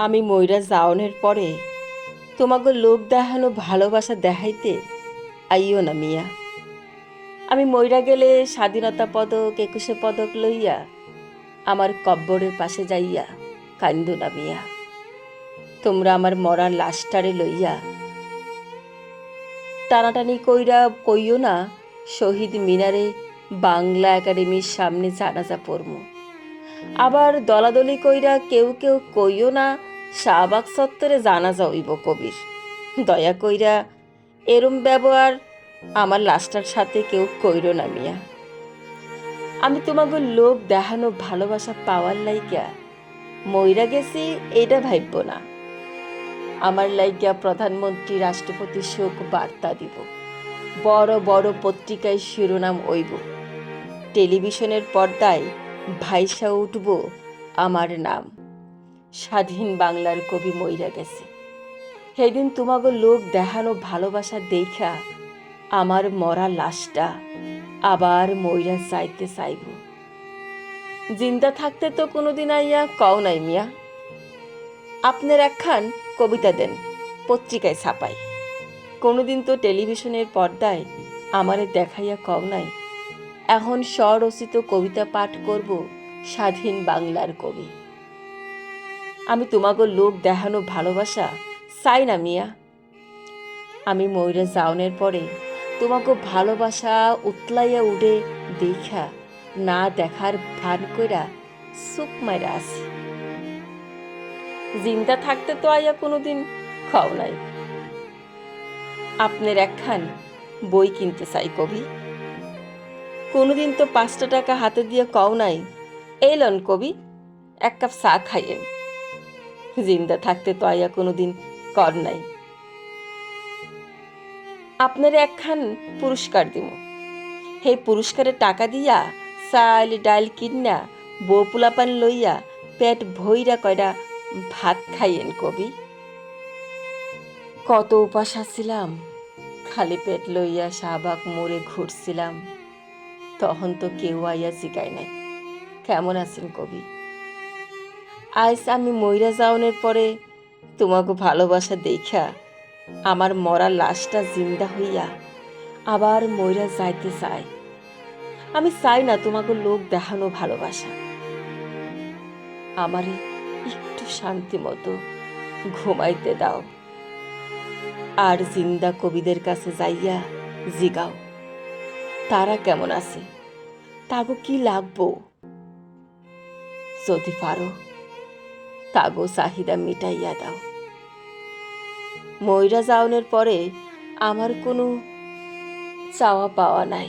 আমি মইরা যাওনের পরে তোমাকে লোক দেখানো ভালোবাসা দেখাইতে আইও না মিয়া। আমি মইরা গেলে স্বাধীনতা পদক 21 পদক লইয়া আমার কব্বরের পাশে যাইয়া কান্দো না মিয়া। তোমরা আমার মরার লাশটারে লইয়া টানাটানি কইরা কইও না শহীদ মিনারে বাংলা একাডেমির সামনে জানাজা পড়মু। আবার দলাদলি কইরা কেউ কেউ কইও না শাহবাগ চত্বরে জানাজা হইব কবির। দয়া কইরা এরম ব্যবহার আমার লাশটার সাথে কেউ কইরো না মিয়া। আমি তোমাকে লোক দেখানো ভালোবাসা পাওয়ার লাইগা মইরা গেছি এটা ভাইব না। আমার লাইগা প্রধানমন্ত্রী রাষ্ট্রপতি শোক বার্তা দিব, বড় বড় পত্রিকায় শিরোনাম হইব, টেলিভিশনের পর্দায় ভাইসা উঠব আমার নাম, স্বাধীন বাংলার কবি মইরা গেছে। সেদিন তোমাকে লোক দেখানো ভালোবাসা দেখা আমার মরা লাশটা আবার মইরা যাইতে চাইব। জিন্দা থাকতে তো কোনোদিন আইয়া কও নাই মিয়া। আপনার একখান কবিতা দেন, পত্রিকায় ছাপাই। কোনোদিন তো টেলিভিশনের পর্দায় আমারে দেখাইয়া কও নাই এখন স্বরচিত কবিতা পাঠ করব স্বাধীন বাংলার কবি। আমি তোমাকে লোক দেখানো ভালোবাসা চাই না মিয়া। আমি ময়ূরে যাওনের পরে তোমাকে ভালোবাসা উতলাইয়া উঠে দেখা না দেখার ভান কইরা চুপ মাইরা আছি। জিন্দা থাকতে তো আইয়া কোনোদিন খাও নাই। আপনার একখান বই কিনতে চাই কবি। কোনোদিন তো 5 টাকা হাতে দিয়ে কও নাই এই লন কবি এক কাপ চা খাইয়েন। জিন্দা থাকতে তো আইয়া কোনোদিন কর নাই। আপনার একখান পুরস্কার দিব, সেই পুরস্কারের টাকা দিয়া চাল ডাল কিনা বউ পোলাপান লইয়া পেট ভইরা কয়টা ভাত খাইয়েন কবি। কত উপাস আছিলাম, খালি পেট লইয়া শাহবাগ মোড়ে ঘুরছিলাম, তখন তো কেউ আইয়া জিগায় নাই কেমন আছেন কবি। আজ আমি মইরা যাওনের পরে তোমাকে ভালোবাসা দেখা আমার মরা লাশটা জিন্দা হইয়া আবার মইরা যাইতে চাই। আমি চাই না তোমাকে লোক দেখানো ভালোবাসা। আমারে একটু শান্তি মতো ঘুমাইতে দাও। আর জিন্দা কবিদের কাছে যাইয়া জিগাও তারা কেমন আছে, তাগো কি লাগবো। যদি পারো তাগো চাহিদা মিটাইয়া দাও। মইরা যাওনের পরে আমার কোনো চাওয়া পাওয়া নাই।